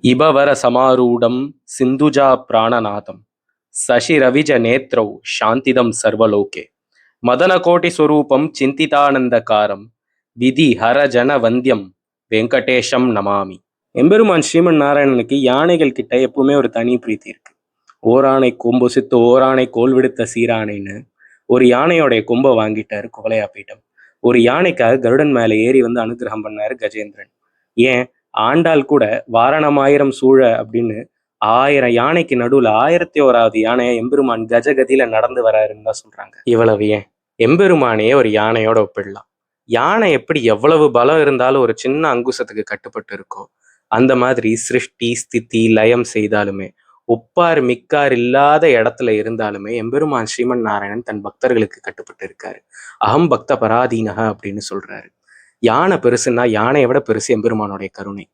இபவர சமாரூடம் சிந்துஜா பிராணநாதம் சசிரவிஜ நேத்ரௌ சாந்திதம் சர்வலோகே மதனகோட்டி ஸ்வரூபம் சிந்திதானந்தகாரம் விதி ஹர ஜன வந்தியம் வெங்கடேஷம் நமாமி. எம்பெருமான் ஸ்ரீமன் நாராயணனுக்கு யானைகள் கிட்ட எப்பவுமே ஒரு தனி பிரீத்தி இருக்கு. ஓரானை கொம்பு சித்து ஓரானை கோல் விடுத்த சீரானைன்னு ஒரு யானையோடைய கொம்பை வாங்கிட்டாரு குவலையாப்பீட்டம். ஒரு யானைக்காக கருடன் மேல ஏறி வந்து அனுகிரகம் பண்ணாரு கஜேந்திரன். ஏன், ஆண்டாள் கூட வாரணமாயிரம் சூழ அப்படின்னு 1000 யானைக்கு நடுவுல 1001வது யானையை எம்பெருமான் கஜகதியில நடந்து வராருன்னு தான் சொல்றாங்க. இவ்வளவு ஏன், எம்பெருமானையே ஒரு யானையோட ஒப்பிடலாம். யானை எப்படி எவ்வளவு பலம் இருந்தாலும் ஒரு சின்ன அங்குசத்துக்கு கட்டுப்பட்டு இருக்கோ, அந்த மாதிரி சிருஷ்டி ஸ்திதி லயம் செய்தாலுமே ஒப்பார் மிக்கார் இல்லாத இடத்துல இருந்தாலுமே எம்பெருமான் ஸ்ரீமன் நாராயணன் தன் பக்தர்களுக்கு கட்டுப்பட்டு இருக்காரு. அகம் பக்த பராதீனக அப்படின்னு சொல்றாரு. யானை பெருசுன்னா யானையை விட பெருசு எம்பெருமானுடைய கருணை.